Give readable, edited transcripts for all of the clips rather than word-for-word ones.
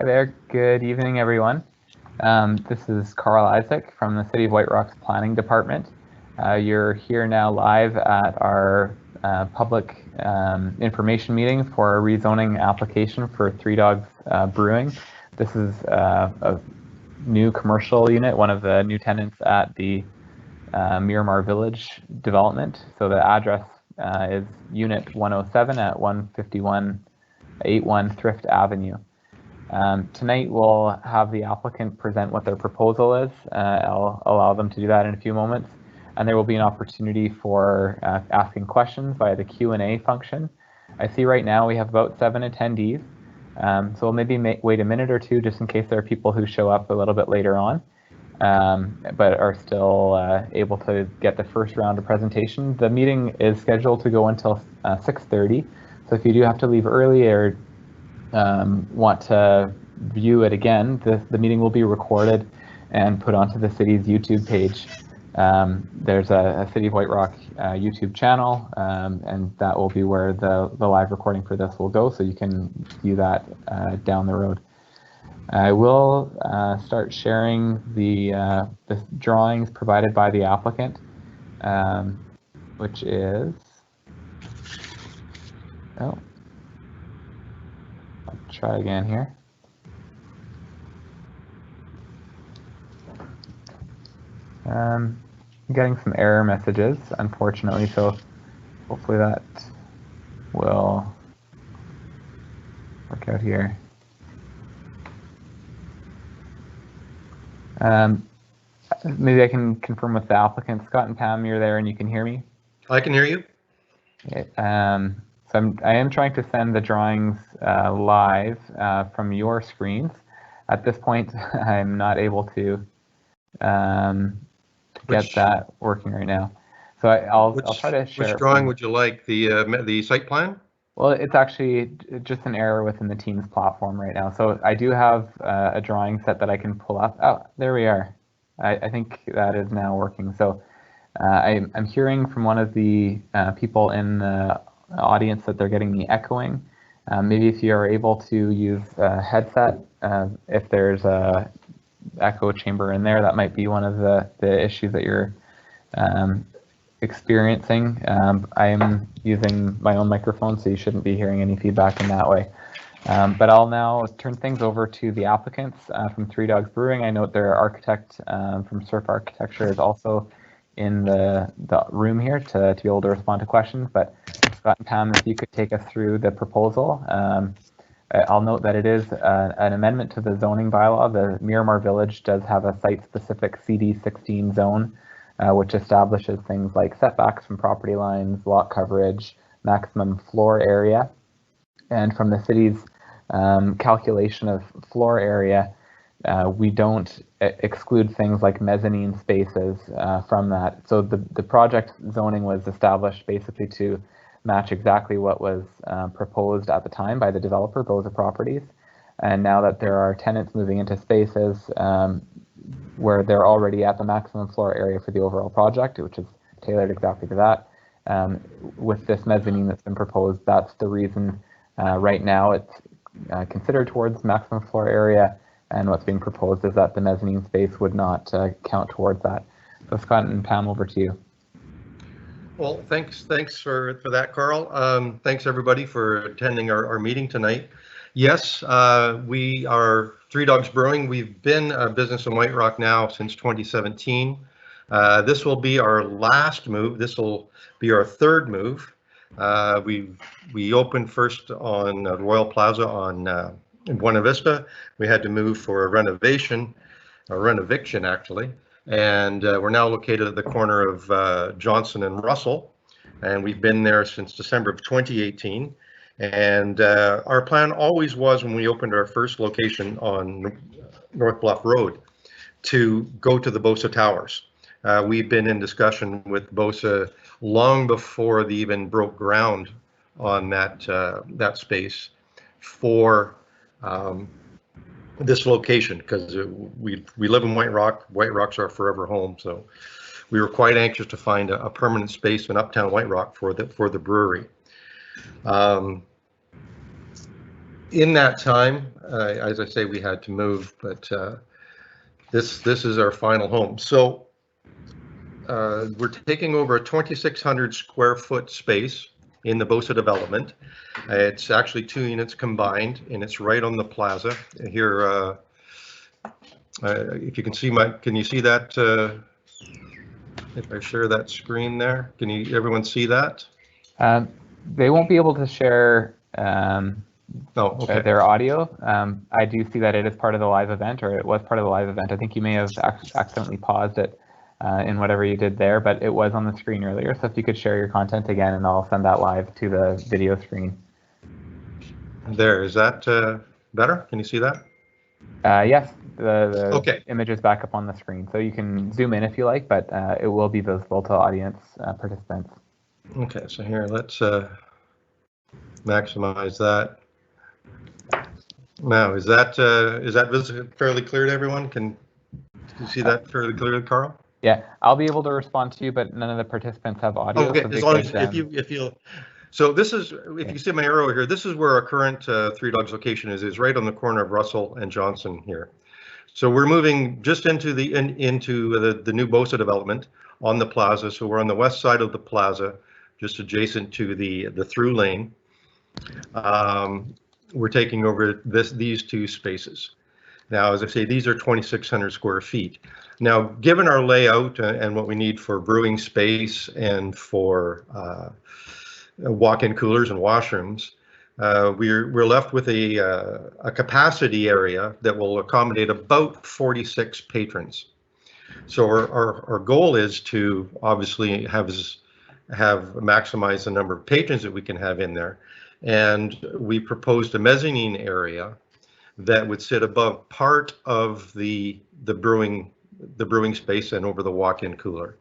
Hi there. Good evening, everyone. This is Carl Isaac from the City of White Rock's Planning Department. You're here now live at our public information meeting for a rezoning application for Three Dogs Brewing. This is a new commercial unit, one of the new tenants at the Miramar Village development. So the address is Unit 107 at 15181 Thrift Avenue. Tonight we'll have the applicant present what their proposal is. I'll allow them to do that in a few moments, and there will be an opportunity for asking questions via the Q&A function. I see right now we have about 7 attendees, so we'll maybe wait a minute or two just in case there are people who show up a little bit later on, but are still able to get the first round of presentation. The meeting is scheduled to go until 6:30, so if you do have to leave early or want to view it again, the meeting will be recorded and put onto the city's YouTube page. There's a City of White Rock YouTube channel, and that will be where the live recording for this will go, so you can view that down the road. I will start sharing the drawings provided by the applicant, which is, try again here. I'm getting some error messages, unfortunately, so hopefully that will work out here. Maybe I can confirm with the applicant. Scott and Pam, you're there and you can hear me? I can hear you. Okay. So I am trying to send the drawings live from your screens. At this point, I'm not able to get that working right now. So I'll try to share. Which drawing would you like? The site plan? Well, it's actually just an error within the Teams platform right now. So I do have a drawing set that I can pull up. Oh, there we are. I think that is now working. So I'm hearing from one of the people in the audience that they're getting the echoing. Maybe if you are able to use a headset, if there's a echo chamber in there, that might be one of the issues that you're experiencing. I am using my own microphone, so you shouldn't be hearing any feedback in that way. But I'll now turn things over to the applicants from Three Dogs Brewing. I note their architect from Surf Architecture is also in the room here to be able to respond to questions. But Scott and Pam, if you could take us through the proposal. I'll note that it is an amendment to the zoning bylaw. The Miramar Village does have a site-specific CD16 zone, which establishes things like setbacks from property lines, lot coverage, maximum floor area. And from the city's calculation of floor area, we don't exclude things like mezzanine spaces from that. So the project zoning was established basically to match exactly what was proposed at the time by the developer, Boza Properties. And now that there are tenants moving into spaces where they're already at the maximum floor area for the overall project, which is tailored exactly to that, with this mezzanine that's been proposed, that's the reason right now it's considered towards maximum floor area, and what's being proposed is that the mezzanine space would not count towards that. So Scott and Pam, over to you. Well, thanks for that, Carl. Thanks everybody for attending our meeting tonight. Yes, we are Three Dogs Brewing. We've been a business in White Rock now since 2017. This will be our last move. This will be our third move. We opened first on Royal Plaza in Buena Vista. We had to move for a renovation, actually. And we're now located at the corner of Johnson and Russell, and we've been there since December of 2018. And our plan always was, when we opened our first location on North Bluff Road, to go to the Bosa Towers. We've been in discussion with Bosa long before they even broke ground on that space for this location, because we live in White Rock. White Rock's our forever home, so we were quite anxious to find a permanent space in uptown White Rock for the brewery. in that time, as I say, we had to move, but this is our final home. So we're taking over a 2,600 square foot space in the Bosa development. It's actually 2 units combined, and it's right on the plaza here. If you can see can you see that? If I share that screen there, can everyone see that? They won't be able to share their audio. I do see that it is part of the live event, or it was part of the live event. I think you may have accidentally paused it in whatever you did there, but it was on the screen earlier. So if you could share your content again, and I'll send that live to the video screen. There, is that better? Can you see that? Yes, the image is back up on the screen. So you can zoom in if you like, but it will be visible to audience participants. Okay, so here, let's maximize that. Now, is that fairly clear to everyone? Can you see that fairly clearly, Carl? Yeah, I'll be able to respond to you, but none of the participants have audio. Okay, so as long as if you so this is, if you see my arrow here, this is where our current Three Dogs location is right on the corner of Russell and Johnson here. So we're moving just into the new Bosa development on the plaza. So we're on the west side of the plaza, just adjacent to the through lane. We're taking over these 2 spaces. Now, as I say, these are 2,600 square feet. Now, given our layout and what we need for brewing space and for walk-in coolers and washrooms, we're left with a capacity area that will accommodate about 46 patrons. So our goal is to obviously have maximized the number of patrons that we can have in there, and we proposed a mezzanine area that would sit above part of the brewing space and over the walk-in cooler.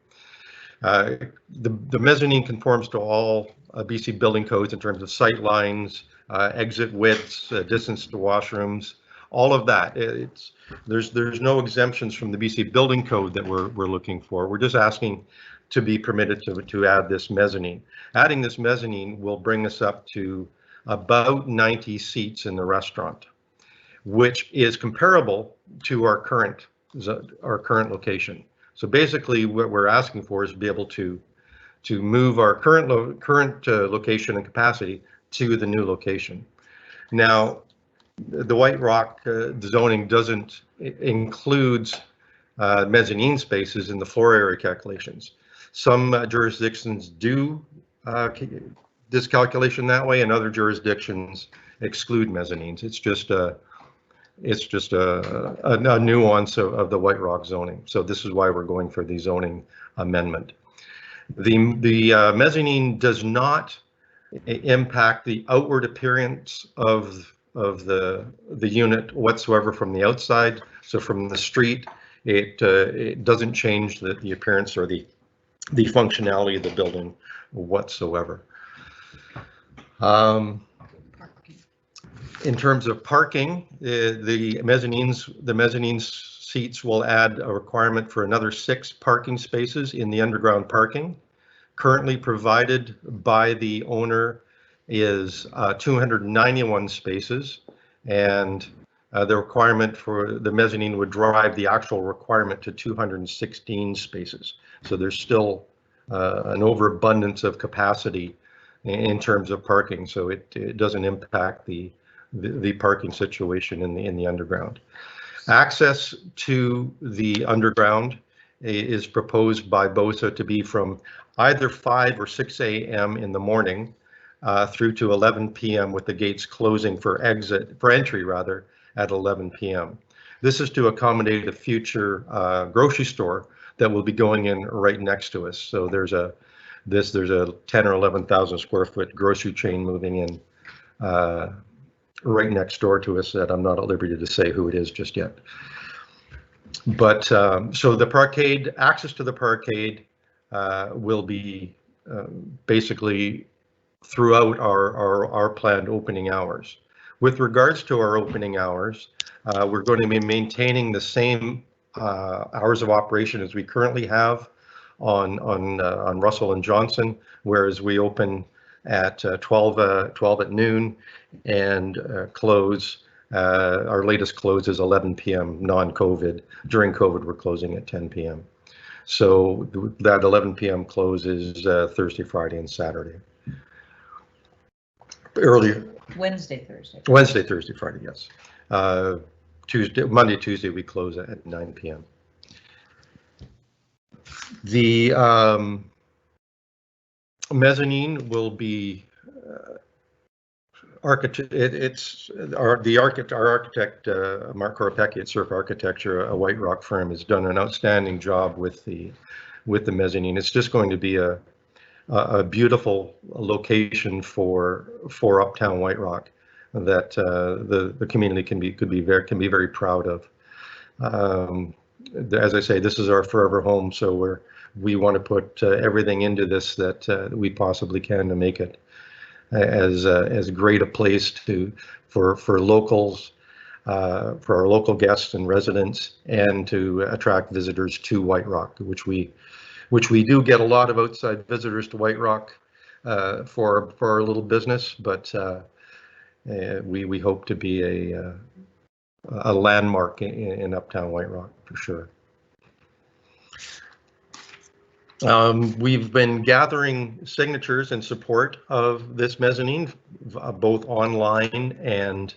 The mezzanine conforms to all BC building codes in terms of sight lines, exit widths, distance to washrooms, all of that. There's no exemptions from the BC building code that we're looking for. We're just asking to be permitted to add this mezzanine. Adding this mezzanine will bring us up to about 90 seats in the restaurant, which is comparable to our current location. So basically, what we're asking for is to be able to move our current location and capacity to the new location. Now, the White Rock zoning doesn't includes mezzanine spaces in the floor area calculations. Some jurisdictions do this calculation that way, and other jurisdictions exclude mezzanines. It's just a nuance of the White Rock zoning. So this is why we're going for the zoning amendment. The mezzanine does not impact the outward appearance of the unit whatsoever from the outside. So from the street, it doesn't change the appearance or the functionality of the building whatsoever. In terms of parking, the mezzanine seats will add a requirement for another 6 parking spaces in the underground parking. Currently provided by the owner is 291 spaces, and the requirement for the mezzanine would drive the actual requirement to 216 spaces. So there's still an overabundance of capacity in terms of parking, so it doesn't impact the parking situation in the underground. Access to the underground is proposed by Bosa to be from either 5 or 6 a.m. in the morning through to 11 p.m. with the gates closing for entry at 11 p.m. This is to accommodate a future grocery store that will be going in right next to us. So there's a 10 or 11,000 square foot grocery chain moving in right next door to us that I'm not at liberty to say who it is just yet. But so the parkade, access to the parkade will be basically throughout our planned opening hours. With regards to our opening hours, we're going to be maintaining the same hours of operation as we currently have on Russell and Johnson, whereas we open at 12 at noon, and close. Our latest close is 11 p.m. non-COVID. During COVID, we're closing at 10 p.m. So that 11 p.m. close is Thursday, Friday, and Saturday. Earlier. Wednesday, Thursday. Wednesday, Thursday, Friday, yes. Monday, Tuesday, we close at 9 p.m. The mezzanine will be architect. Our architect, Mark Koropecki at Surf Architecture, a White Rock firm, has done an outstanding job with the mezzanine. It's just going to be a beautiful location for Uptown White Rock that the community can be very proud of. As I say, this is our forever home, so we want to put everything into this that we possibly can to make it as great a place for locals, for our local guests and residents, and to attract visitors to White Rock, which we do get a lot of outside visitors to White Rock for our little business, but we hope to be a landmark in Uptown White Rock for sure. We've been gathering signatures in support of this mezzanine, both online and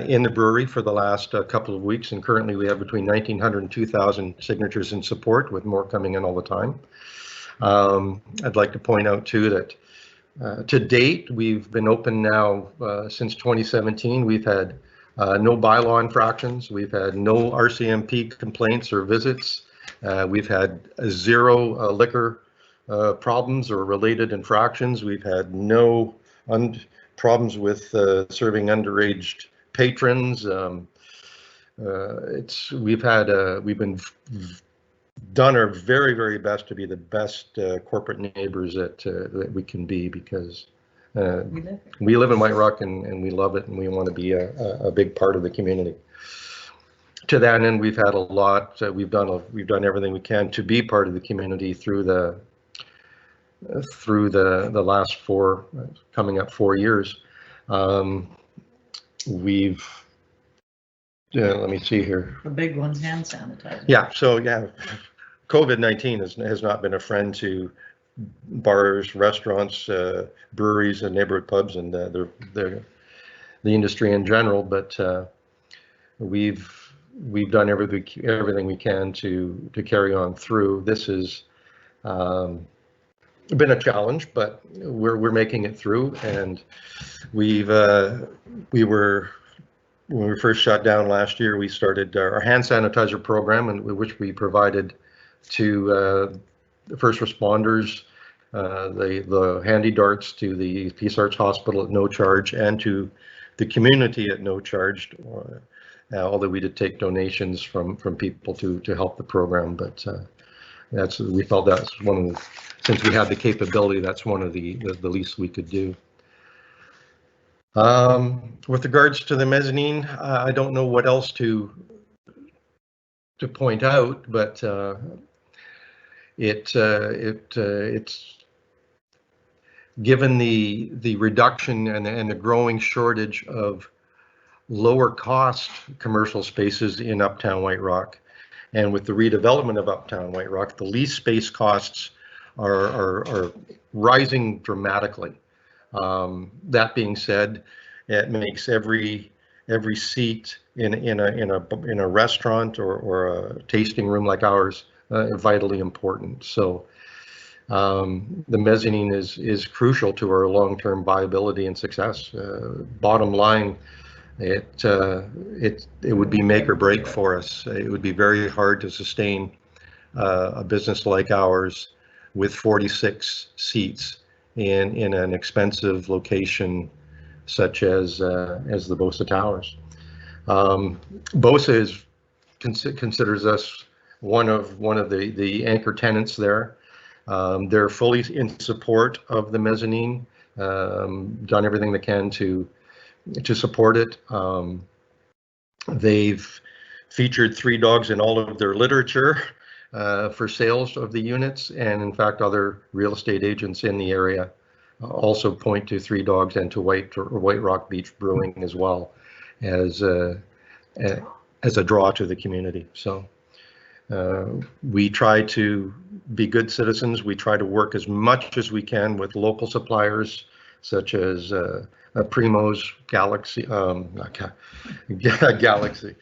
in the brewery for the last couple of weeks, and currently we have between 1,900 and 2,000 signatures in support, with more coming in all the time. I'd like to point out too that to date, we've been open now since 2017. We've had no bylaw infractions. We've had no RCMP complaints or visits. We've had 0 liquor problems or related infractions. We've had no problems with serving underage patrons. We've been done our very best to be the best corporate neighbors that we can be, because we live in White Rock and we love it, and we want to be a big part of the community. To that end, we've had a lot. We've done everything we can to be part of the community through the last coming up 4 years. Let me see here. The big one's hand sanitizer. Yeah. So yeah, COVID-19 has not been a friend to bars, restaurants, breweries, and neighborhood pubs, and the industry in general. But we've done everything we can to carry on through. This has been a challenge, but we're making it through. And when we first shut down last year, we started our hand sanitizer program, which we provided to the first responders, the handy darts to the Peace Arts Hospital at no charge, and to the community at no charge. Although we did take donations from people to help the program, but we felt that's since we had the capability, that's one of the least we could do. With regards to the mezzanine, I don't know what else to point out, but it's given the reduction and the growing shortage of lower cost commercial spaces in Uptown White Rock, and with the redevelopment of Uptown White Rock, the lease space costs are rising dramatically. That being said, it makes every seat in a restaurant or a tasting room like ours vitally important. So the mezzanine is crucial to our long-term viability and success. Bottom line, it would be make or break for us. It would be very hard to sustain a business like ours with 46 seats in an expensive location such as the Bosa Towers. Bosa considers us one of the anchor tenants there. They're fully in support of the mezzanine, done everything they can to support it. They've featured Three Dogs in all of their literature for sales of the units, and in fact other real estate agents in the area also point to Three Dogs and to White Rock Beach Brewing as well as a draw to the community. So we try to be good citizens. We try to work as much as we can with local suppliers such as Primo's, Galaxy, Galaxy.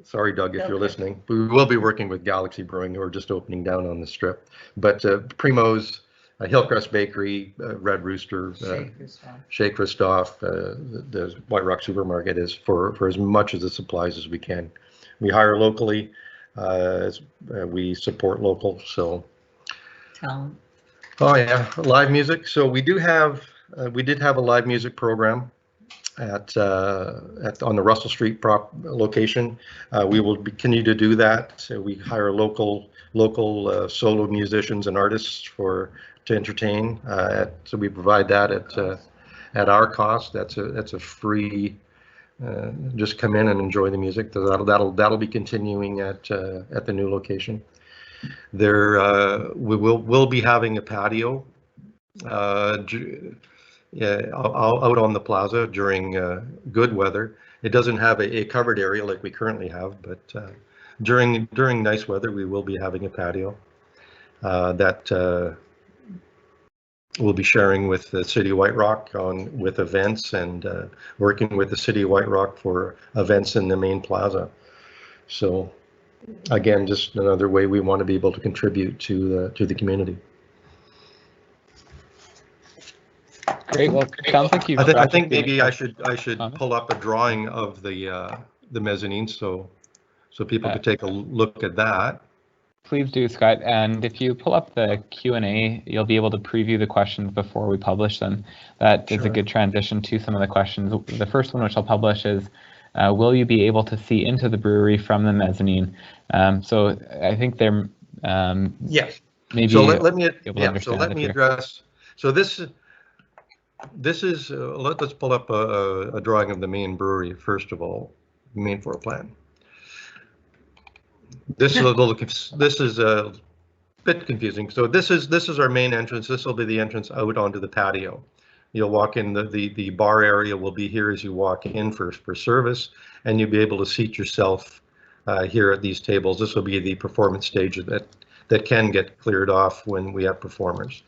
Sorry, Doug, if you're listening. We will be working with Galaxy Brewing, who are just opening down on the Strip. But Primo's, Hillcrest Bakery, Red Rooster, Chez Christophe, the White Rock Supermarket is for as much of the supplies as we can. We hire locally, we support local. So, Talent. Oh yeah, live music. So we did have a live music program at on the Russell Street location. We will continue to do that. So we hire local solo musicians and artists to entertain. So we provide that at our cost. That's a free. Just come in and enjoy the music. That'll be continuing at the new location. We'll be having a patio. Out on the plaza during good weather. It doesn't have a covered area like we currently have, but during nice weather, we will be having a patio that we'll be sharing with the City of White Rock with events and working with the City of White Rock for events in the main plaza. So again, just another way we want to be able to contribute to the community. Great. Well, it sounds like you've. I think maybe I should pull up a drawing of the mezzanine so people could take a look at that. Please do, Scott. And if you pull up the Q&A, you'll be able to preview the questions before we publish them. That is a good transition to some of the questions. The first one, which I'll publish, is will you be able to see into the brewery from the mezzanine? So I think they're yes. Maybe so let me address. So this is let's pull up a drawing of the main brewery first of all, main floor plan. This is a bit confusing. So this is our main entrance. This will be the entrance out onto the patio. You'll walk in, the bar area will be here as you walk in for service, and you'll be able to seat yourself here at these tables. This will be the performance stage that can get cleared off when we have performers.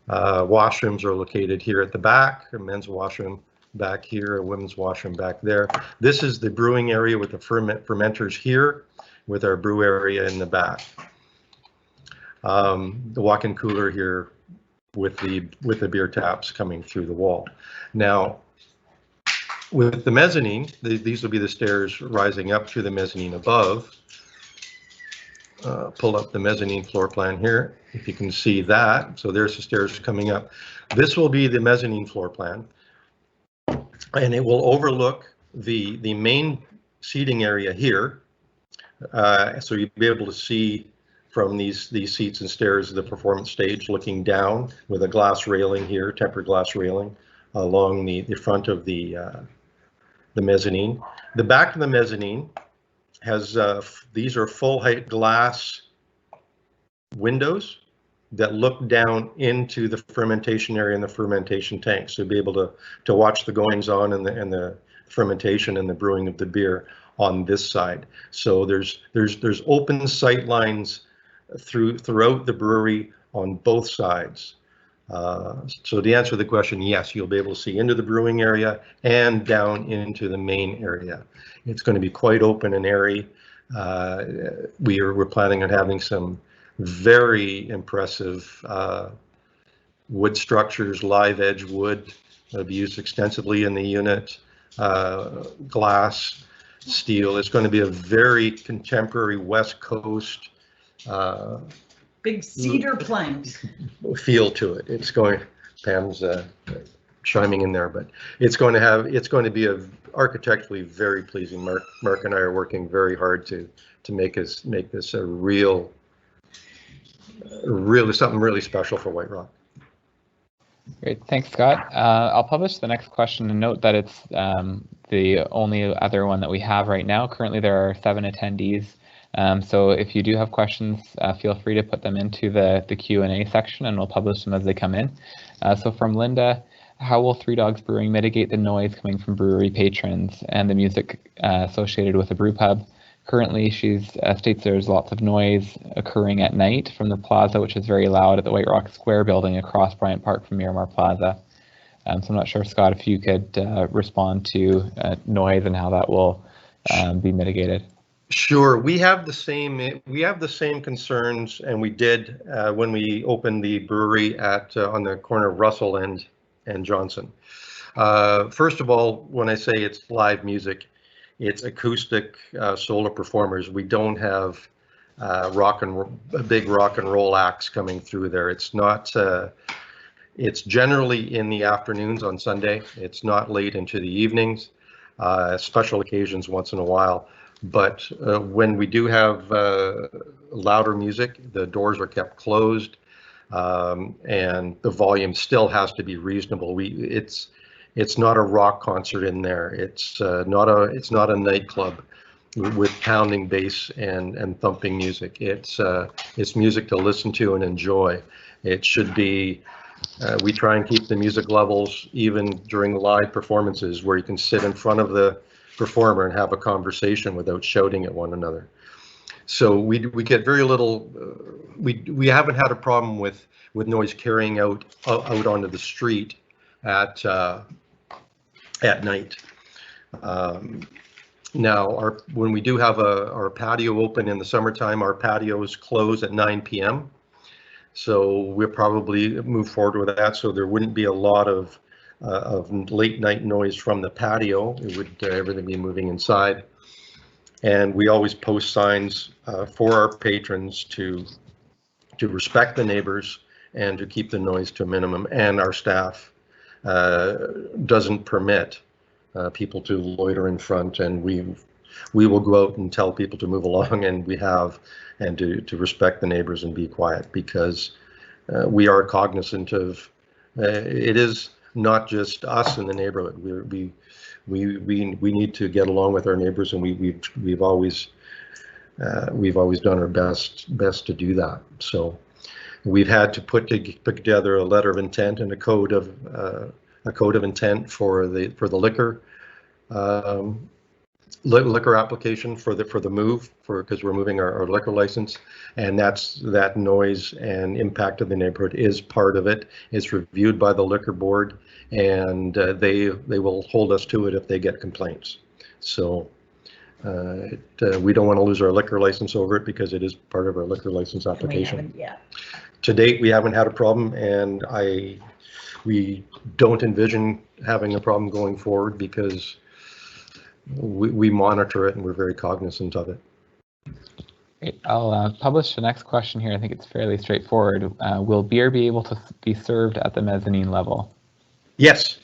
Washrooms are located here at the back, a men's washroom back here, a women's washroom back there. This is the brewing area with the fermenters here, with our brew area in the back. The walk-in cooler here with the beer taps coming through the wall. Now, with the mezzanine, these will be the stairs rising up through the mezzanine above. Pull up the mezzanine floor plan here, if you can see that. So there's the stairs coming up. This will be the mezzanine floor plan, and it will overlook the main seating area here. So you'll be able to see from these seats and stairs the performance stage, looking down with a glass railing here, tempered glass railing along the front of the mezzanine. The back of the mezzanine has these are full height glass windows that look down into the fermentation area and the fermentation tank. So you'll be able to watch the goings on and the fermentation and the brewing of the beer on this side. So there's open sight lines throughout the brewery on both sides. So to answer the question, yes, you'll be able to see into the brewing area and down into the main area. It's going to be quite open and airy. We're planning on having some very impressive wood structures, live edge wood that'll be used extensively in the unit, glass, steel. It's going to be a very contemporary West Coast big cedar planks feel to it. It's going, Pam's chiming in there, but it's going to be a architecturally very pleasing. Mark and I are working very hard to make this a really something really special for White Rock. Great, thanks, Scott. I'll publish the next question and note that it's the only other one that we have right now. Currently, there are 7 attendees. So if you do have questions, feel free to put them into the Q&A section, and we'll publish them as they come in. So from Linda, how will Three Dogs Brewing mitigate the noise coming from brewery patrons and the music associated with the brew pub? Currently, she states there's lots of noise occurring at night from the Plaza, which is very loud at the White Rock Square building across Bryant Park from Miramar Plaza. So I'm not sure, Scott, if you could respond to noise and how that will be mitigated. Sure, we have the same concerns, and we did when we opened the brewery at on the corner of Russell and Johnson. First of all, when I say it's live music, it's acoustic solo performers. We don't have big rock and roll acts coming through there. It's not. It's generally in the afternoons on Sunday. It's not late into the evenings. Special occasions once in a while. But when we do have louder music, the doors are kept closed, and the volume still has to be reasonable. It's not a rock concert in there. It's not a nightclub with pounding bass and thumping music. It's music to listen to and enjoy. It should be. We try and keep the music levels even during live performances, where you can sit in front of the performer and have a conversation without shouting at one another. So we get very little. We haven't had a problem with noise carrying out onto the street at night. Now, when we do have our patio open in the summertime, our patios close at 9 p.m. So we'll probably move forward with that. So there wouldn't be a lot of late night noise from the patio. It would everything be moving inside. And we always post signs for our patrons to respect the neighbors and to keep the noise to a minimum. And our staff doesn't permit people to loiter in front, and we will go out and tell people to move along, and we have, and to respect the neighbors and be quiet, because we are cognizant of it is not just us in the neighborhood. We need to get along with our neighbors, and we've always done our best to do that. So we've had to put together a letter of intent and a code of intent for the liquor application for the move, because we're moving our liquor license, and that noise and impact of the neighborhood is part of it. It's reviewed by the liquor board, and they will hold us to it if they get complaints. So we don't want to lose our liquor license over it, because it is part of our liquor license application. To date, we haven't had a problem, and we don't envision having a problem going forward, because we monitor it and we're very cognizant of it. Great. I'll publish the next question here. I think it's fairly straightforward. Will beer be able to be served at the mezzanine level? Yes.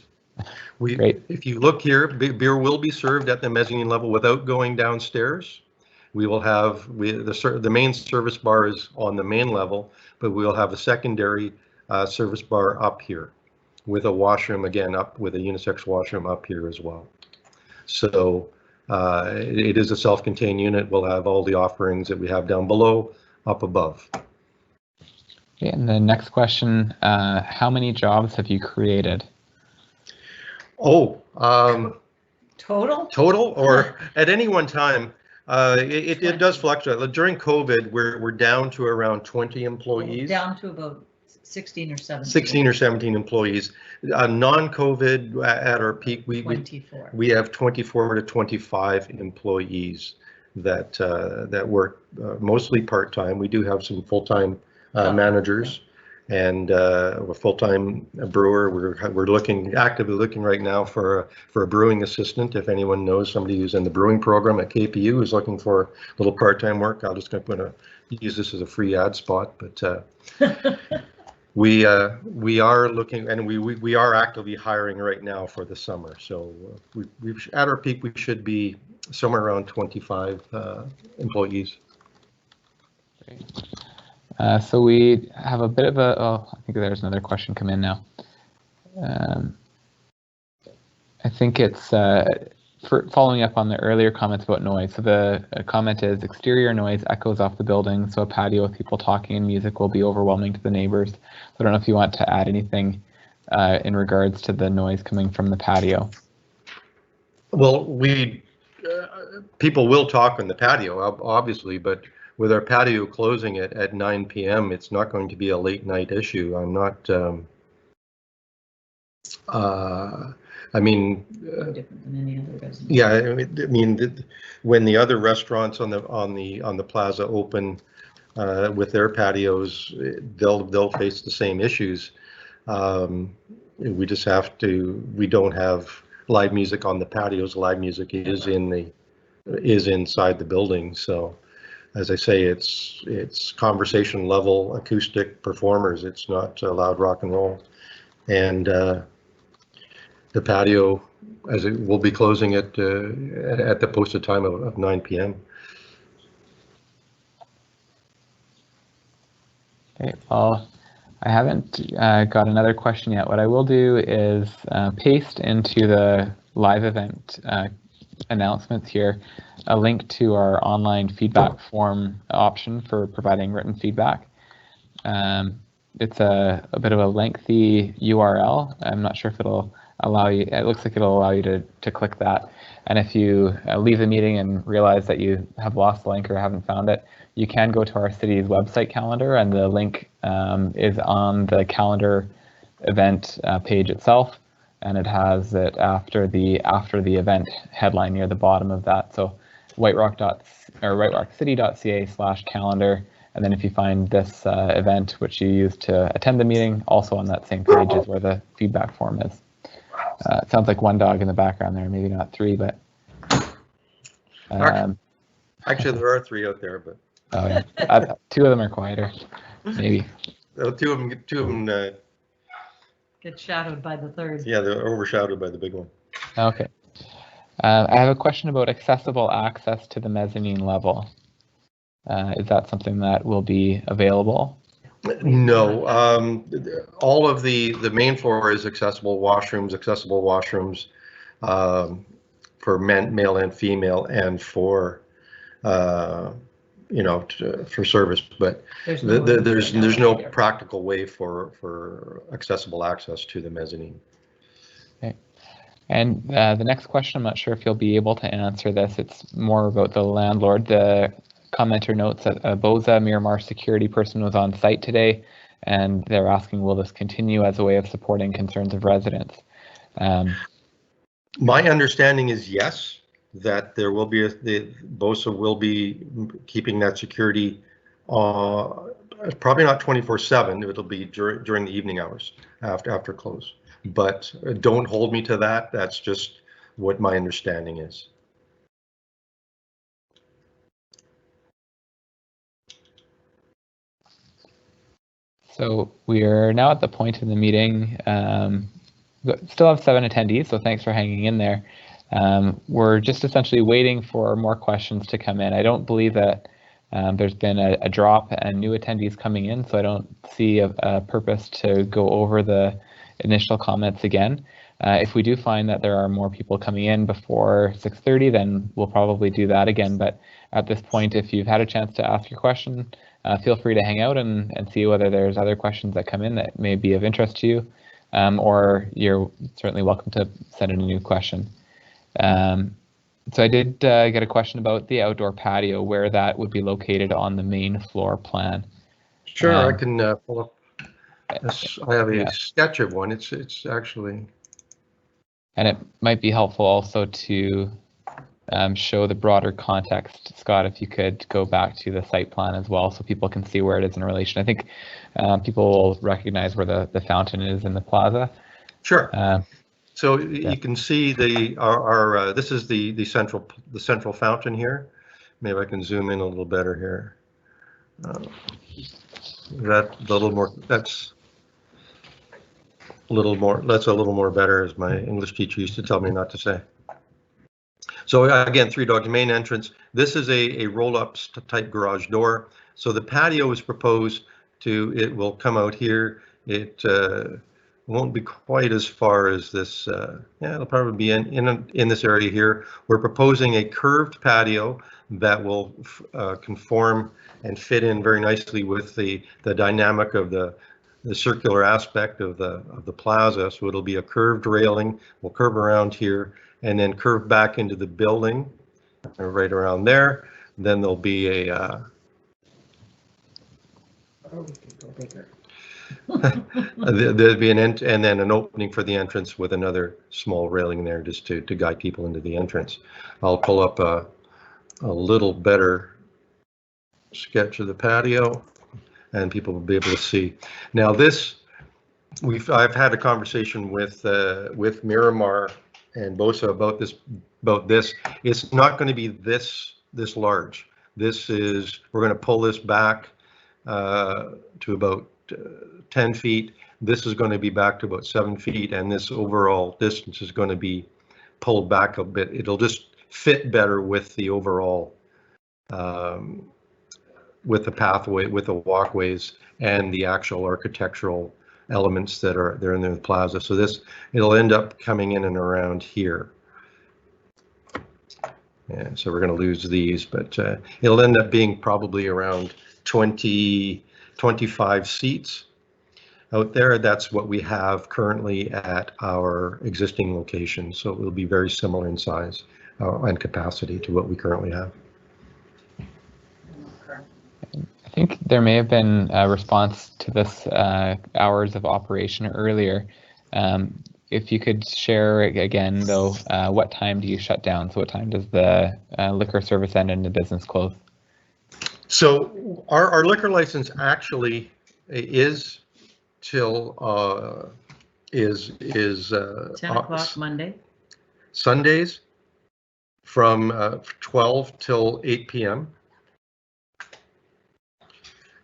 Great. If you look here, beer will be served at the mezzanine level without going downstairs. We will have the main service bar is on the main level, but we will have a secondary service bar up here with a washroom, again, up with a unisex washroom up here as well. So it is a self-contained unit. We'll have all the offerings that we have down below up above. Okay, and the next question, how many jobs have you created? Oh, total or at any one time. It does fluctuate. During COVID, we're down to around 20 employees. Down to about 16 or 17. 16 or 17 employees. Non-COVID, at our peak, we have 24 to 25 employees that work mostly part-time. We do have some full-time managers, and a full-time brewer. We're actively looking right now for a brewing assistant. If anyone knows somebody who's in the brewing program at KPU who's looking for a little part-time work, I'm just going to use this as a free ad spot, but. We are looking, and we are actively hiring right now for the summer. So at our peak, we should be somewhere around 25 employees. Great. So we have a bit of I think there's another question come in now. I think it's for following up on the earlier comments about noise. So the comment is, exterior noise echoes off the building, so a patio with people talking and music will be overwhelming to the neighbors. So I don't know if you want to add anything in regards to the noise coming from the patio? Well, people will talk on the patio, obviously, but with our patio closing at 9 p.m., it's not going to be a late night issue. I'm not. I mean, Different than any other business. yeah. I mean, when the other restaurants on the plaza open with their patios, they'll face the same issues. We just have to. We don't have live music on the patios. Live music is inside the building. So, as I say, it's conversation level acoustic performers. It's not loud rock and roll. And the patio, as it will be closing at the posted time of 9 p.m. Okay, well, I haven't got another question yet. What I will do is paste into the live event announcements here a link to our online feedback form option for providing written feedback. It's a bit of a lengthy URL. I'm not sure if it'll allow you, it looks like it'll allow you to click that. And if you leave the meeting and realize that you have lost the link or haven't found it, you can go to our city's website calendar, and the link is on the calendar event page itself, and it has it after the event headline near the bottom of that. So whiterockcity.ca/calendar, and then if you find this event which you use to attend the meeting, also on that same page is where the feedback form is. It sounds like one dog in the background there, maybe not three, but actually there are three out there, but oh yeah, two of them are quieter, maybe. Two of them Get shadowed by the third. yeah, they're overshadowed by the big one. Okay. I have a question about accessible access to the mezzanine level. Is that something that will be available? No, all of the main floor is accessible washrooms for male and female, and for for service, but there's no practical way for accessible access to the mezzanine. Okay. And the next question, I'm not sure if you'll be able to answer this. It's more about the landlord. The commenter notes that a BOZA Miramar security person was on site today, and they're asking, will this continue as a way of supporting concerns of residents? My understanding is yes, that there will be the BOZA will be keeping that security, probably not 24/7. It'll be during the evening hours after close. But don't hold me to that. That's just what my understanding is. So we are now at the point in the meeting. Still have 7 attendees, so thanks for hanging in there. We're just essentially waiting for more questions to come in. I don't believe that there's been a drop and new attendees coming in, so I don't see a purpose to go over the initial comments again. If we do find that there are more people coming in before 6:30, then we'll probably do that again. But at this point, if you've had a chance to ask your question, feel free to hang out and see whether there's other questions that come in that may be of interest to you, or you're certainly welcome to send in a new question. So I did get a question about the outdoor patio, where that would be located on the main floor plan. Sure, I can pull up. I have a sketch of one. It's actually. And it might be helpful also to show the broader context. Scott, if you could go back to the site plan as well, so people can see where it is in relation. I think people will recognize where the fountain is in the plaza. Sure. So you can see our this is the central fountain here. Maybe I can zoom in a little better here. That's a little more better, as my English teacher used to tell me not to say. So again, Three Dogs main entrance. This is a roll-up type garage door. So the patio is proposed to, it will come out here. It won't be quite as far as this. Yeah, it'll probably be in this area here. We're proposing a curved patio that will conform and fit in very nicely with the dynamic of the the circular aspect of the plaza. So it'll be a curved railing. We'll curve around here and then curve back into the building, right around there. Then there'll be a there'd be and then an opening for the entrance with another small railing there just to guide people into the entrance. I'll pull up a little better sketch of the patio and people will be able to see. Now this, I've had a conversation with Miramar and Bosa about this. It's not going to be this large. This is, we're going to pull this back to about 10 feet. This is going to be back to about 7 feet, and this overall distance is going to be pulled back a bit. It'll just fit better with the overall, with the pathway, with the walkways, and the actual architectural elements that are there in the plaza. So this, it'll end up coming in and around here. And so we're going to lose these, but it'll end up being probably around 20, 25 seats out there. That's what we have currently at our existing location. So it will be very similar in size and capacity to what we currently have. I think there may have been a response to this hours of operation earlier. If you could share again, though, what time do you shut down? So what time does the liquor service end and the business close? So our liquor license actually is till 10 o'clock Monday. Sundays from 12 till 8 p.m.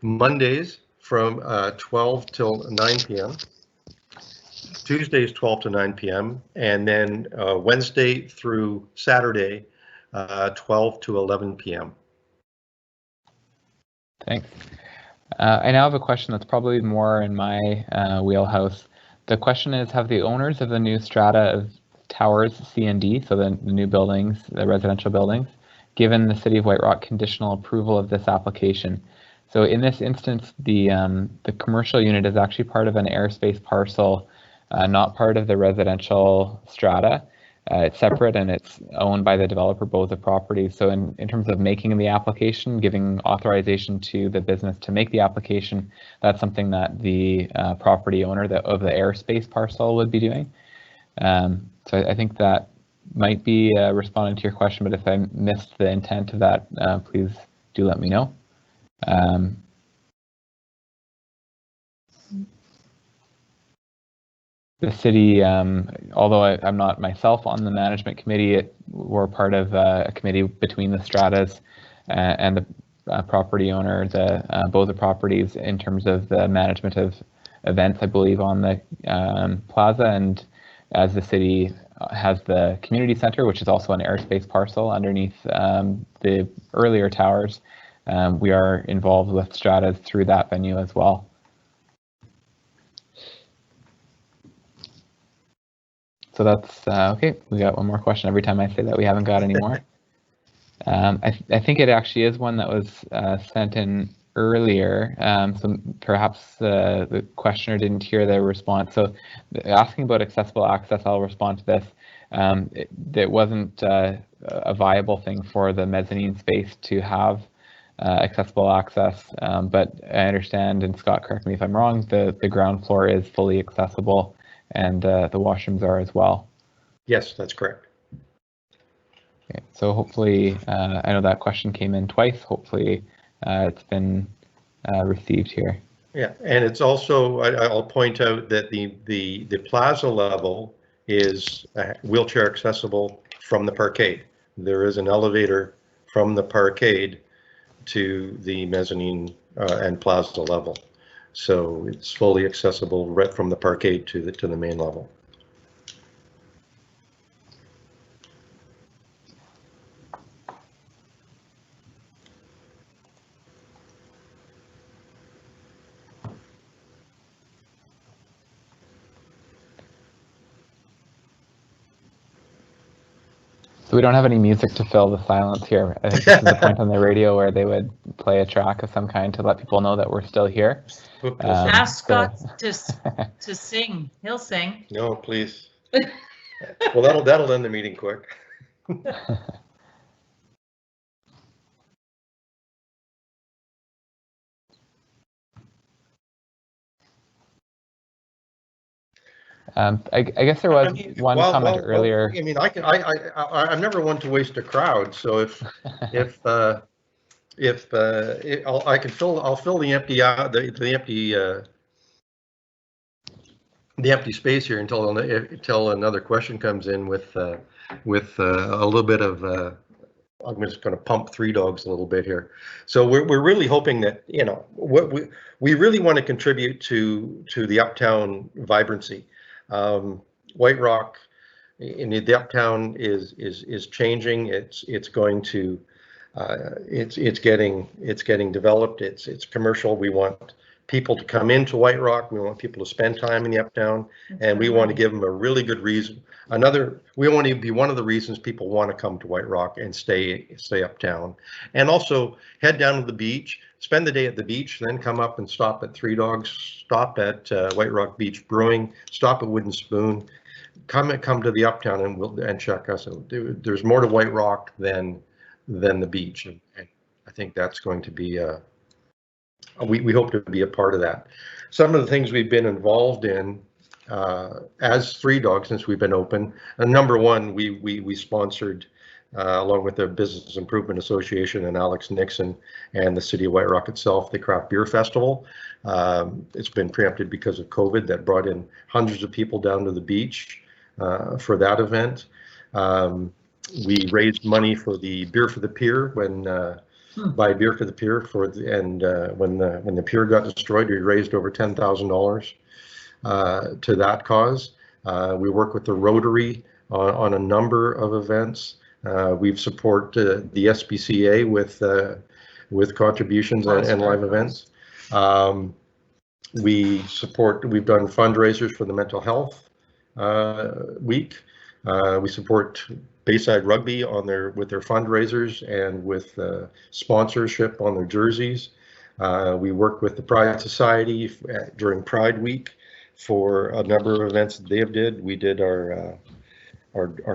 Mondays from 12 till 9 p.m. Tuesdays 12 to 9 p.m. and then Wednesday through Saturday 12 to 11 p.m. Thanks. I now have a question that's probably more in my wheelhouse. The question is, have the owners of the new strata of towers C and D, so the new buildings, the residential buildings, given the City of White Rock conditional approval of this application? So in this instance, the commercial unit is actually part of an airspace parcel, not part of the residential strata. It's separate and it's owned by the developer, Boza Properties. So in terms of making the application, giving authorization to the business to make the application, that's something that the property owner of the airspace parcel would be doing. So I think that might be responding to your question, but if I missed the intent of that, please do let me know. The city, although I'm not myself on the management committee, we're part of a committee between the stratas and the property owner, the Boza Properties, in terms of the management of events, I believe, on the plaza. And as the city has the community center, which is also an airspace parcel underneath the earlier towers, we are involved with stratas through that venue as well. So that's okay. We got one more question. Every time I say that, we haven't got any more. I think it actually is one that was sent in earlier. So perhaps the questioner didn't hear the response. So asking about accessible access, I'll respond to this. It wasn't a viable thing for the mezzanine space to have accessible access, but I understand, and Scott, correct me if I'm wrong, the ground floor is fully accessible and the washrooms are as well. Yes, that's correct. Okay, so hopefully, I know that question came in twice. Hopefully it's been received here. Yeah, and it's also, I'll point out that the plaza level is wheelchair accessible from the parkade. There is an elevator from the parkade to the mezzanine and plaza level. So it's fully accessible right from the parkade to the main level. So we don't have any music to fill the silence here. I think this is the point on the radio where they would play a track of some kind to let people know that we're still here. Ask Scott to sing. He'll sing. No, please. Well, that'll end the meeting quick. I guess there was one comment earlier. I mean, I'm never one to waste a crowd. So I'll fill the empty space here until another question comes in with a little bit of. I'm just going to pump Three Dogs a little bit here. So we're really hoping that, you know, what we really want to contribute to the uptown vibrancy. White Rock in the uptown is changing. It's going to it's getting developed. It's commercial. We want people to come into White Rock. We want people to spend time in the uptown, and we want to give them a really good reason. We want to be one of the reasons people want to come to White Rock and stay uptown, and also head down to the beach, spend the day at the beach, then come up and stop at Three Dogs, stop at White Rock Beach Brewing, stop at Wooden Spoon, come to the uptown and check us out. There's more to White Rock than the beach, and I think that's going to be we hope to be a part of that. Some of the things we've been involved in as Three Dogs since we've been open. Number one, we sponsored along with the Business Improvement Association and Alex Nixon and the City of White Rock itself, the Craft Beer Festival. It's been preempted because of COVID that brought in hundreds of people down to the beach for that event. We raised money for the Beer for the Pier when buy beer for the pier when the pier got destroyed. We raised over $10,000 to that cause. We work with the Rotary on a number of events. We've supported the SPCA with contributions and live events. We've done fundraisers for the Mental Health Week. We support Bayside Rugby with their fundraisers and with sponsorship on their jerseys. We work with the Pride Society during Pride Week for a number of events that they did. We did our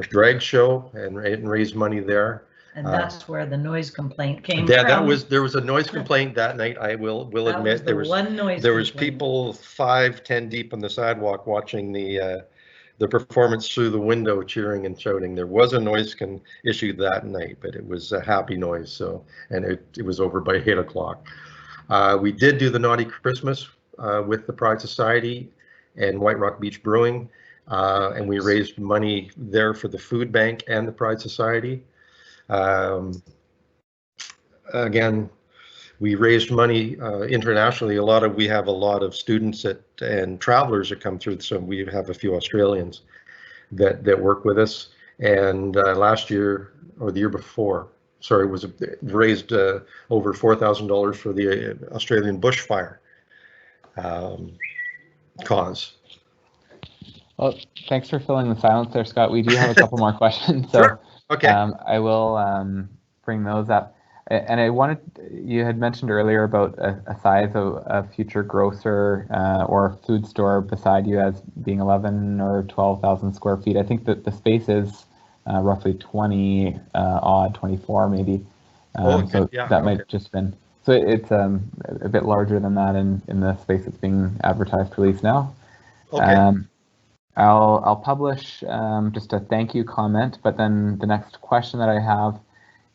drag show and raised money there. And that's where the noise complaint came from. There was a noise complaint that night. I will admit there was people 5-10 deep on the sidewalk watching the performance through the window, cheering and shouting. There was a noise issue that night, but it was a happy noise. So, and it was over by 8 o'clock. We did do the Naughty Christmas with the Pride Society and White Rock Beach Brewing, and we raised money there for the food bank and the Pride Society. Again, we raised money internationally. We have a lot of students and travelers that come through. So we have a few Australians that work with us. And last year or the year before, raised over $4,000 for the Australian bushfire cause. Well, thanks for filling the silence there, Scott. We do have a couple more questions, so sure. Okay. I will bring those up. And you had mentioned earlier about a size of a future grocer or food store beside you as being 11 or 12,000 square feet. I think that the space is roughly 24 maybe. Might just been. So it's a bit larger than that in the space that's being advertised for lease now. Okay. I'll publish just a thank you comment, but then the next question that I have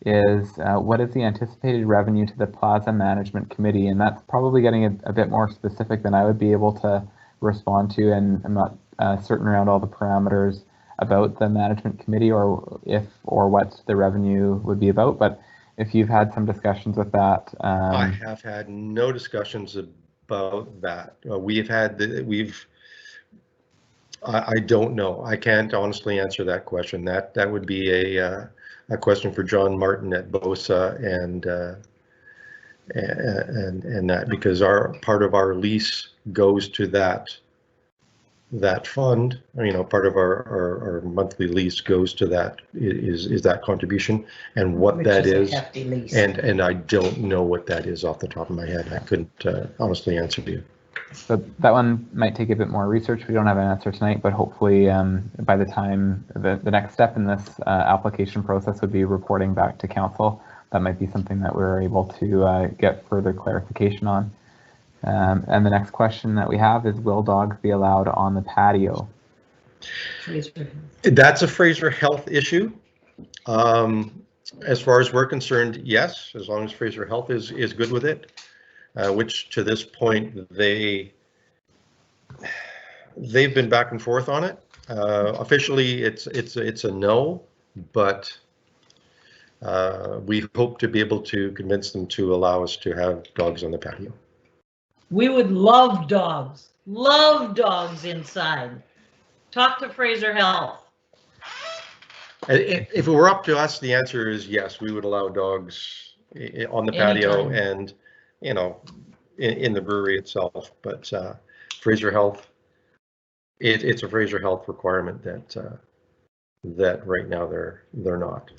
is what is the anticipated revenue to the Plaza Management Committee? And that's probably getting a bit more specific than I would be able to respond to, and I'm not certain around all the parameters about the Management Committee or what the revenue would be about. But if you've had some discussions with that. I have had no discussions about that. I don't know. I can't honestly answer that question. That would be a question for John Martin at BOSA and that, because part of our lease goes to that that fund, part of our monthly lease goes to that, is that contribution, and what Which that is a is. hefty lease. And I don't know what that is off the top of my head. I couldn't honestly answer to you. So that one might take a bit more research. We don't have an answer tonight, but hopefully by the time the next step in this application process would be reporting back to council. That might be something that we're able to get further clarification on. And the next question that we have is, will dogs be allowed on the patio? That's a Fraser Health issue. As far as we're concerned, yes, as long as Fraser Health is good with it, which to this point they've been back and forth on it. Officially, it's a no, but we hope to be able to convince them to allow us to have dogs on the patio. We would love dogs inside. Talk to Fraser Health. If it were up to us, the answer is yes, we would allow dogs on the patio and, in the brewery itself. But Fraser Health, it's a Fraser Health requirement that right now they're not.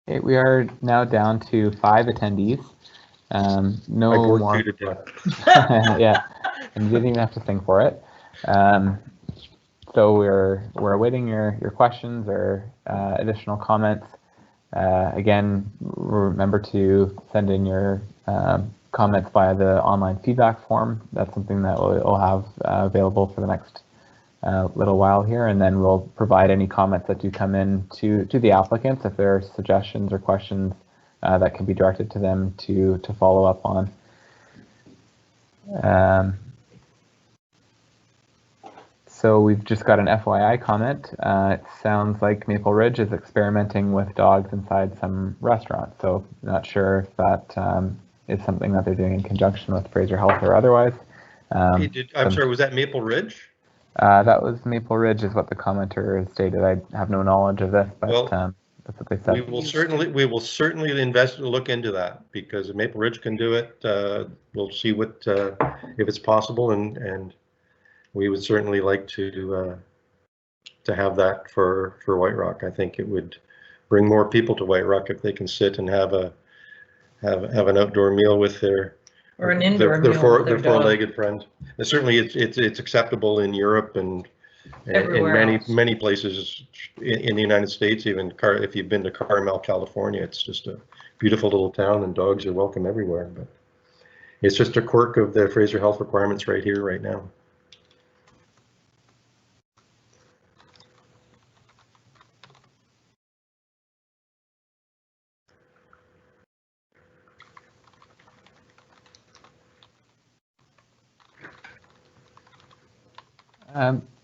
Okay, we are now down to 5 attendees. No more. Yeah, and you didn't even have to sing for it. So we're awaiting your questions or additional comments. Again, remember to send in your comments via the online feedback form. That's something that we'll have available for the next little while here, and then we'll provide any comments that do come in to the applicants if there are suggestions or questions that can be directed to them to follow up on. So we've just got an FYI comment. It sounds like Maple Ridge is experimenting with dogs inside some restaurants. So not sure if that is something that they're doing in conjunction with Fraser Health or otherwise. I'm sorry, was that Maple Ridge? That was Maple Ridge is what the commenter stated. I have no knowledge of this, but well, that's what they said. We will certainly look into that, because if Maple Ridge can do it, we'll see what if it's possible, and we would certainly like to have that for White Rock. I think it would bring more people to White Rock if they can sit and have an outdoor meal with their four-legged friend. And certainly, it's acceptable in Europe and in many places in the United States. Even if you've been to Carmel, California, it's just a beautiful little town, and dogs are welcome everywhere. But it's just a quirk of the Fraser Health requirements right here, right now.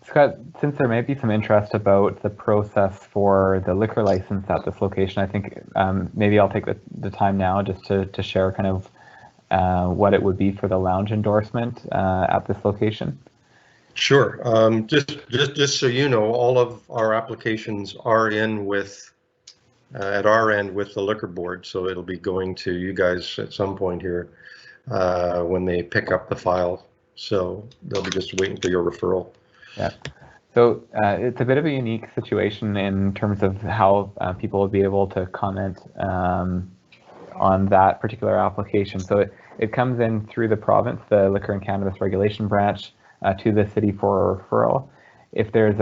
Scott, since there may be some interest about the process for the liquor license at this location, I think maybe I'll take the time now just to share kind of what it would be for the lounge endorsement at this location. Sure. Just so you know, all of our applications are in with at our end with the liquor board, so it'll be going to you guys at some point here when they pick up the file. So they'll be just waiting for your referral. Yeah. So it's a bit of a unique situation in terms of how people will be able to comment on that particular application. So it comes in through the province, the Liquor and Cannabis Regulation Branch, to the city for referral. If there's,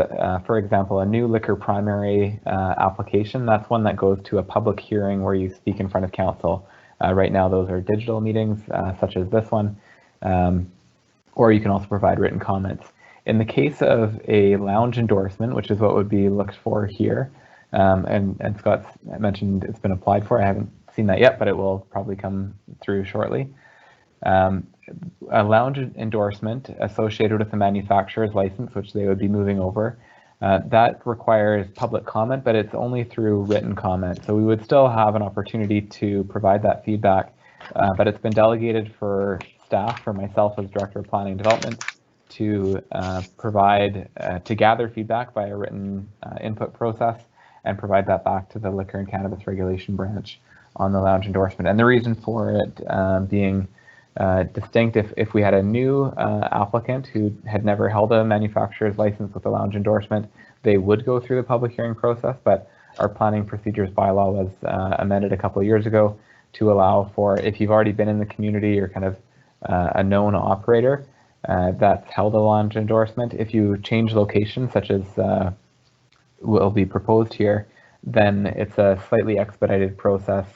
for example, a new liquor primary application, that's one that goes to a public hearing where you speak in front of council. Right now, those are digital meetings, such as this one, or you can also provide written comments. In the case of a lounge endorsement, which is what would be looked for here, and Scott mentioned it's been applied for. I haven't seen that yet, but it will probably come through shortly. A lounge endorsement associated with the manufacturer's license, which they would be moving over, that requires public comment, but it's only through written comment. So we would still have an opportunity to provide that feedback, but it's been delegated for staff, for myself as Director of Planning and Development, to provide, to gather feedback by a written input process and provide that back to the Liquor and Cannabis Regulation Branch on the lounge endorsement. And the reason for it being distinct. If we had a new applicant who had never held a manufacturer's license with a lounge endorsement, they would go through the public hearing process, but our planning procedures bylaw was amended a couple of years ago to allow for, if you've already been in the community or kind of a known operator that's held a lounge endorsement, if you change location, such as will be proposed here, then it's a slightly expedited process.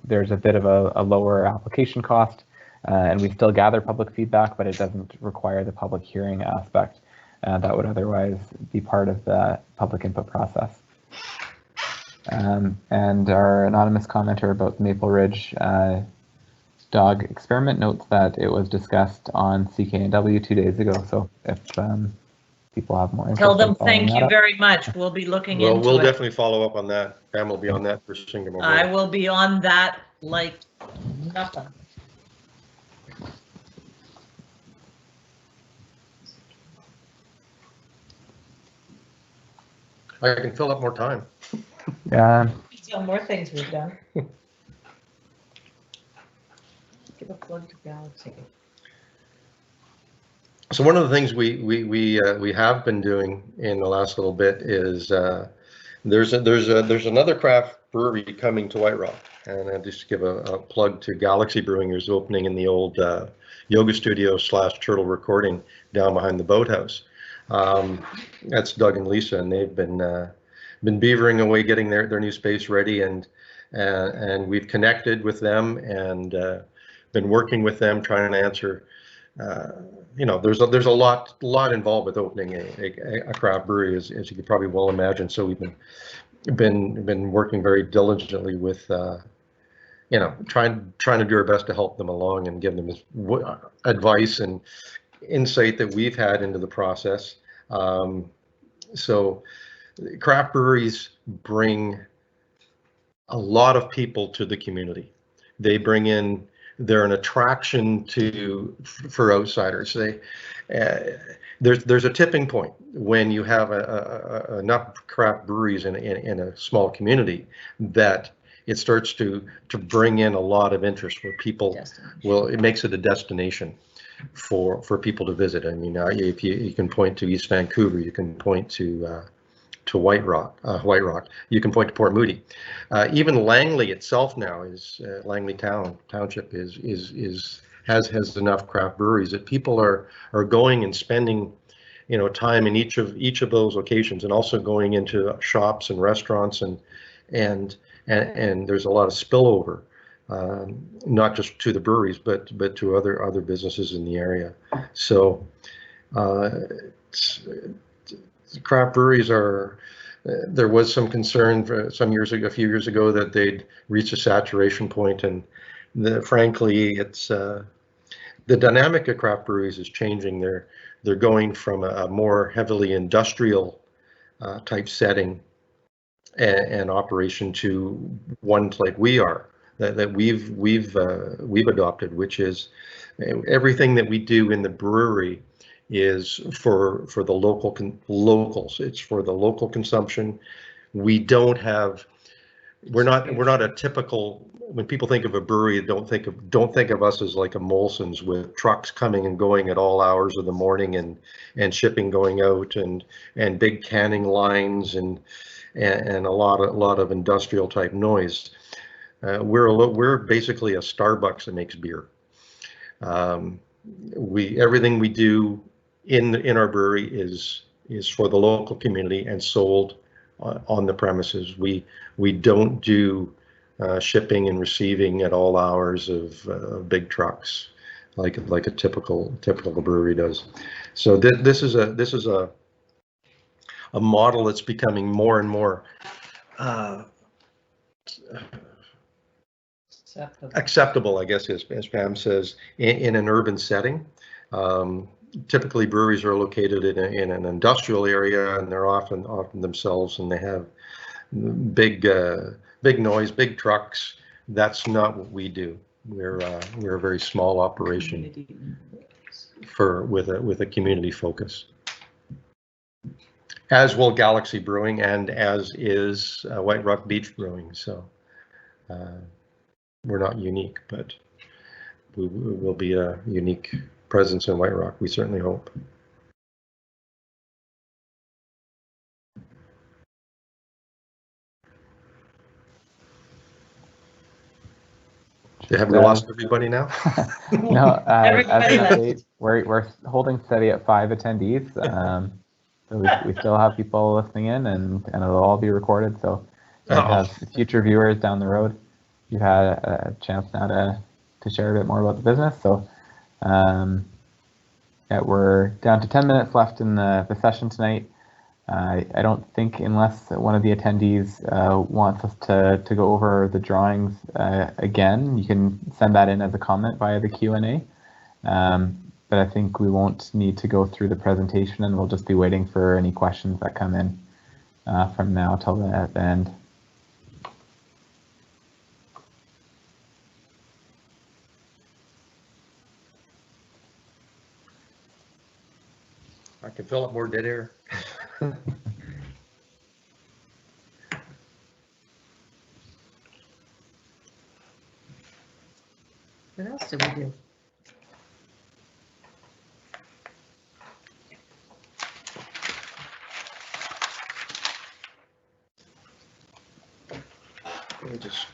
There's a bit of a lower application cost, and we still gather public feedback, but it doesn't require the public hearing aspect that would otherwise be part of the public input process. And our anonymous commenter about the Maple Ridge dog experiment notes that it was discussed on CKNW 2 days ago. So if people have more info, Tell them thank you very much. We'll be looking into it. We'll definitely follow up on that. Pam will be on that first thing tomorrow. I will be on that like nothing. I can fill up more time. Yeah. Tell more things we've done. Give a plug to Galaxy. So one of the things we have been doing in the last little bit is there's another craft brewery coming to White Rock, and I'll just give a plug to Galaxy Brewing, who's opening in the old yoga studio / turtle recording down behind the boathouse. That's Doug and Lisa, and they've been beavering away getting their new space ready, and we've connected with them and been working with them trying to answer. You know, there's a lot involved with opening a craft brewery, as you could probably well imagine. So we've been working very diligently with you know, trying to do our best to help them along and give them advice and insight that we've had into the process. So craft breweries bring a lot of people to the community. They bring in, they're an attraction for outsiders. There's a tipping point when you have enough craft breweries in a small community that it starts to bring in a lot of interest where people it makes it a destination for people to visit. I mean, if you can point to East Vancouver, you can point to White Rock, you can point to Port Moody. Even Langley itself now is Langley Township has enough craft breweries that people are going and spending, you know, time in each of those locations, and also going into shops and restaurants, and there's a lot of spillover, not just to the breweries, but to other businesses in the area. So craft breweries are, there was some concern for a few years ago that they'd reach a saturation point, and frankly, it's the dynamic of craft breweries is changing. They're going from a more heavily industrial type setting and operation to one like we are, that we've adopted, which is everything that we do in the brewery is for the locals. It's for the local consumption. We don't have, we're not a typical, when people think of a brewery, don't think of us as like a Molson's with trucks coming and going at all hours of the morning and shipping going out and big canning lines and a lot of industrial type noise. We're basically a Starbucks that makes beer. Everything we do in our brewery is for the local community and sold on the premises. We don't do shipping and receiving at all hours of big trucks like a typical brewery does. So this is a model that's becoming more and more acceptable, I guess, as Pam says, in an urban setting. Typically, breweries are located in an industrial area, and they're often themselves, and they have big noise, big trucks. That's not what we do. We're a very small operation with a community focus. As will Galaxy Brewing, and as is White Rock Beach Brewing. So we're not unique, but we will be a unique presence in White Rock. We certainly hope. Have we lost everybody now? No, as Everybody an left. update, we're holding steady at 5 attendees. So we still have people listening in, and it'll all be recorded. So you have future viewers down the road. You've had a chance now to share a bit more about the business. So yeah, we're down to 10 minutes left in the session tonight. I don't think, unless one of the attendees wants us to go over the drawings again, you can send that in as a comment via the Q&A. But I think we won't need to go through the presentation, and we'll just be waiting for any questions that come in from now till the end. I can fill up more dead air. What else did we do? Let me just.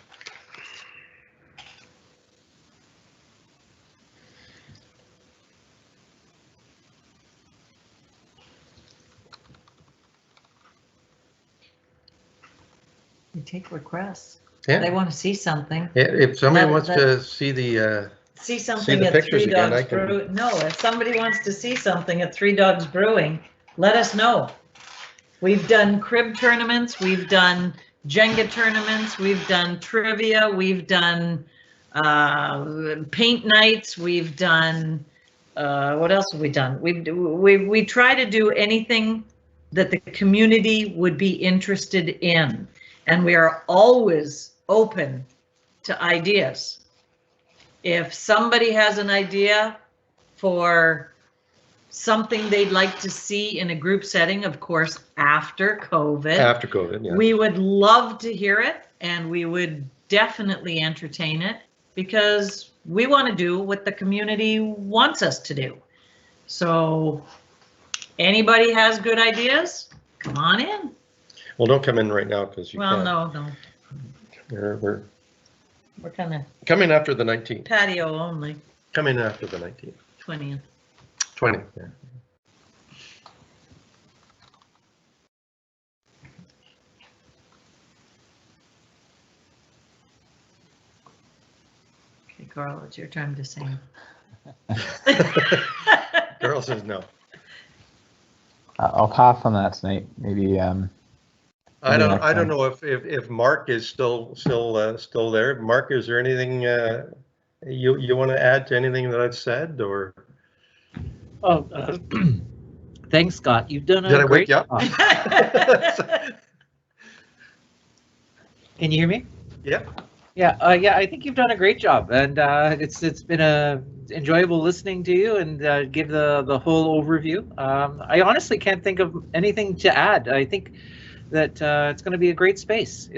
We take requests. Yeah. They want to see something. Yeah, if somebody Let- wants let- to see the See something the at pictures Three again, Dogs I can- Brewing. No, if somebody wants to see something at Three Dogs Brewing, let us know. We've done crib tournaments, we've done Jenga tournaments, we've done trivia, we've done paint nights, we've done, what else have we done? We try to do anything that the community would be interested in. And we are always open to ideas. If somebody has an idea for something they'd like to see in a group setting, of course, after COVID, yeah. we would love to hear it, and we would definitely entertain it, because we want to do what the community wants us to do. So anybody has good ideas, come on in. Well, don't come in right now because you Well, can't. no, we're kind of Coming after the 19th. patio only, Coming after the 19th. 20th. 20. Yeah. Okay, Carl, it's your time to sing. Girl says no. I'll pass on that tonight. Maybe. I Maybe don't. next I don't time. know if Mark is still there. Mark, is there anything you want to add to anything that I've said, or Oh, thanks, Scott. You've done a did I great wake you up? job. Can you hear me? Yeah. Yeah, yeah. I think you've done a great job, and it's been enjoyable listening to you and give the whole overview. I honestly can't think of anything to add. I think that it's going to be a great space.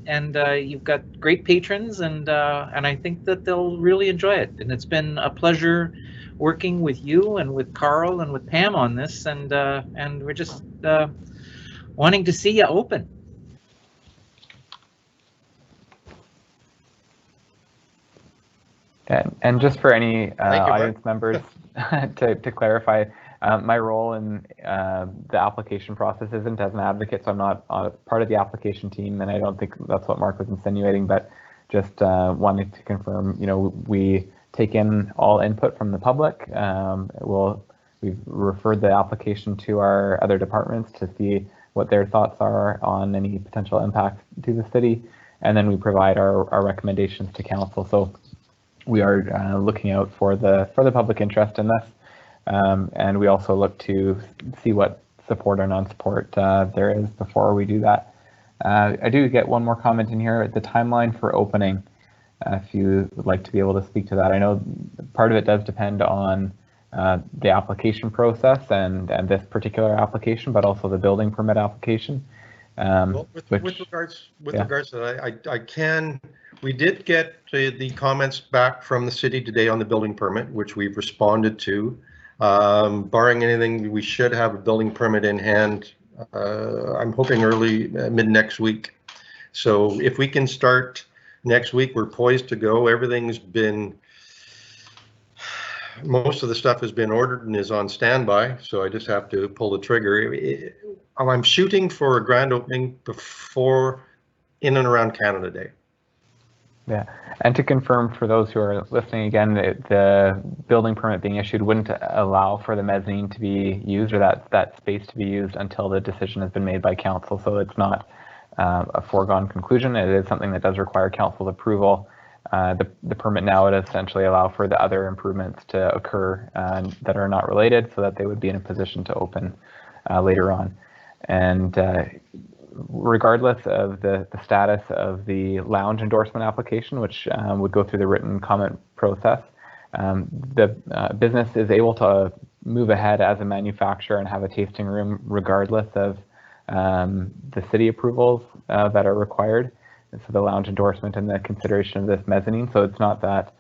And you've got great patrons, and I think that they'll really enjoy it. And it's been a pleasure working with you and with Carl and with Pam on this, and we're just wanting to see you open. And just for any Mark. audience members, to clarify, my role in the application process isn't as an advocate, so I'm not part of the application team, and I don't think that's what Mark was insinuating, but just wanted to confirm, we take in all input from the public. We've referred the application to our other departments to see what their thoughts are on any potential impact to the city, and then we provide our recommendations to council. So we are looking out for the public interest in this, and we also look to see what support or non-support there is before we do that. I do get one more comment in here, the timeline for opening, if you would like to be able to speak to that. I know part of it does depend on the application process and this particular application, but also the building permit application. Well, with regards to that, We did get the comments back from the city today on the building permit, which we've responded to. Barring anything, we should have a building permit in hand. I'm hoping early, mid next week. So if we can start next week, we're poised to go. Most of the stuff has been ordered and is on standby, so I just have to pull the trigger. I'm shooting for a grand opening before in and around Canada Day. Yeah, and to confirm for those who are listening again, the building permit being issued wouldn't allow for the mezzanine to be used or that space to be used until the decision has been made by council. So it's not a foregone conclusion. It is something that does require council's approval. The permit now would essentially allow for the other improvements to occur that are not related, so that they would be in a position to open later on. And regardless of the status of the lounge endorsement application, which would go through the written comment process, the business is able to move ahead as a manufacturer and have a tasting room regardless of the city approvals that are required. And so the lounge endorsement and the consideration of this mezzanine. So it's not that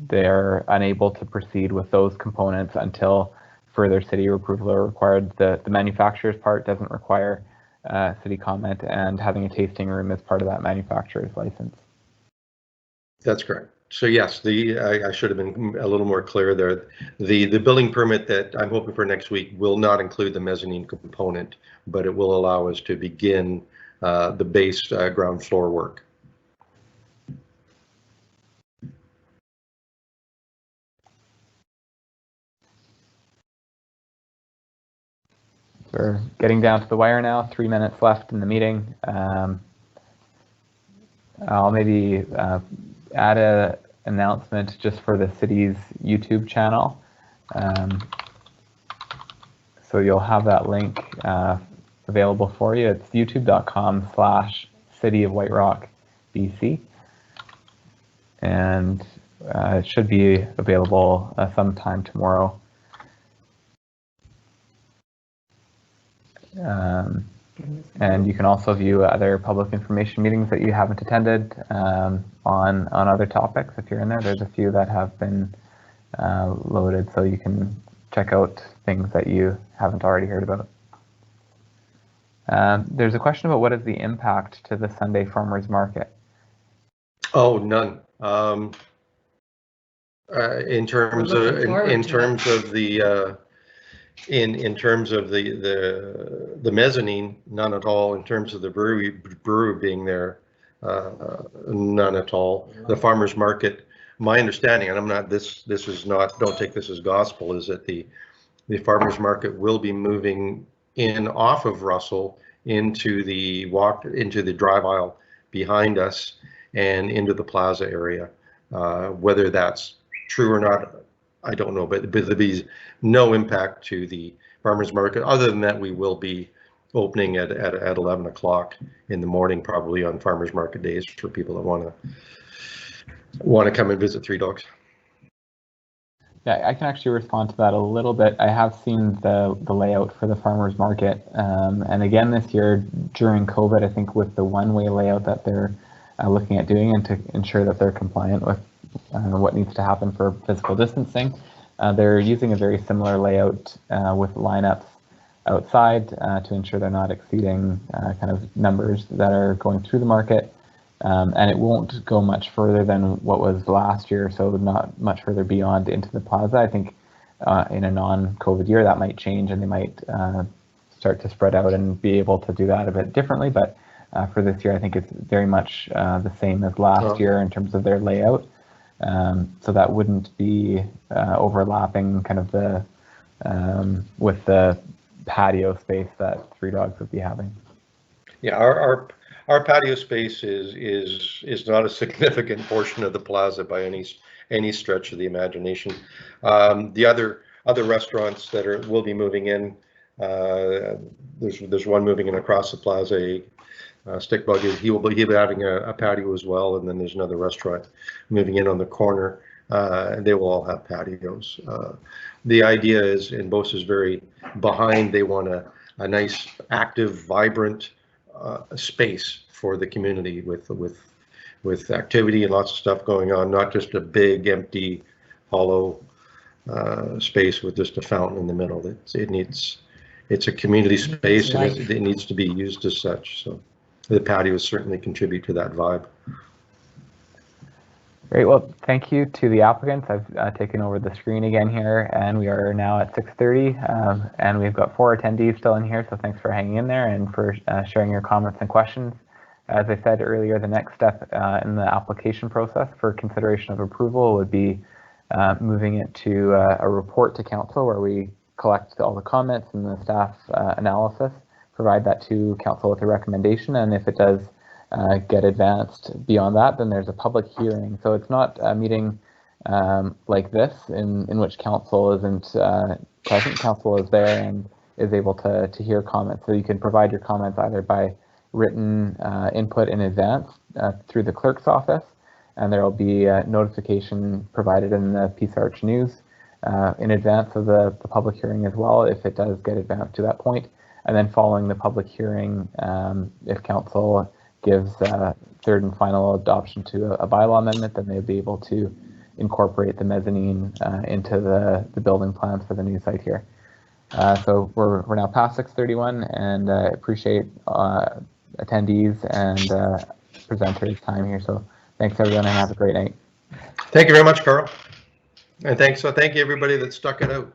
they're unable to proceed with those components until further city approval are required. The manufacturer's part doesn't require city comment, and having a tasting room is part of that manufacturer's license. That's correct. So yes, I should have been a little more clear there. The building permit that I'm hoping for next week will not include the mezzanine component, but it will allow us to begin the base ground floor work. We're getting down to the wire now, 3 minutes left in the meeting. I'll maybe add an announcement just for the city's YouTube channel. So you'll have that link available for you. It's youtube.com/City of White Rock, BC. And it should be available sometime tomorrow. And you can also view other public information meetings that you haven't attended on other topics. If you're in there, there's a few that have been loaded, so you can check out things that you haven't already heard about. There's a question about what is the impact to the Sunday farmers market? Oh, none. In terms of the mezzanine, none at all. In terms of the brewery being there, none at all. The farmers market, my understanding, and I'm not, this is not, don't take this as gospel, is that the farmers market will be moving in off of Russell into the drive aisle behind us and into the Plaza area. Whether that's true or not, I don't know, but there'll be no impact to the farmers market other than that we will be opening at 11 o'clock in the morning, probably on farmers market days for people that want to come and visit Three Dogs. Yeah, I can actually respond to that a little bit. I have seen the layout for the farmers market, and again this year during COVID, I think with the one-way layout that they're looking at doing, and to ensure that they're compliant with what needs to happen for physical distancing, they're using a very similar layout with lineups outside to ensure they're not exceeding kind of numbers that are going through the market. And it won't go much further than what was last year, so not much further beyond into the Plaza. I think in a non-COVID year that might change, and they might start to spread out and be able to do that a bit differently. But for this year, I think it's very much the same as last year in terms of their layout. So that wouldn't be overlapping kind of the with the patio space that Three Dogs would be having. Yeah, our patio space is not a significant portion of the Plaza by any stretch of the imagination. The other restaurants that will be moving in, there's one moving in across the Plaza. Stick Bug he'll be having a patio as well, and then there's another restaurant moving in on the corner, and they will all have patios. The idea is, and Bose is very behind, they want a nice, active, vibrant space for the community with with activity and lots of stuff going on, not just a big empty hollow space with just a fountain in the middle. It's a community space, and it needs to be used as such. So the patios certainly contribute to that vibe. Great. Well, thank you to the applicants. I've taken over the screen again here, and we are now at 6:30, and we've got 4 attendees still in here. So thanks for hanging in there and for sharing your comments and questions. As I said earlier, the next step in the application process for consideration of approval would be moving it to a report to council where we collect all the comments and the staff analysis, provide that to council with a recommendation, and if it does get advanced beyond that, then there's a public hearing. So it's not a meeting like this in which council isn't present. Council is there and is able to hear comments. So you can provide your comments either by written input in advance through the clerk's office, and there will be a notification provided in the Peace Arch News in advance of the public hearing as well, if it does get advanced to that point. And then following the public hearing, if council gives third and final adoption to a bylaw amendment, then they'd be able to incorporate the mezzanine into the building plans for the new site here. So we're now past 6:31, and appreciate attendees and presenters' time here. So thanks everyone, and have a great night. Thank you very much, Carl. And thank you everybody that stuck it out.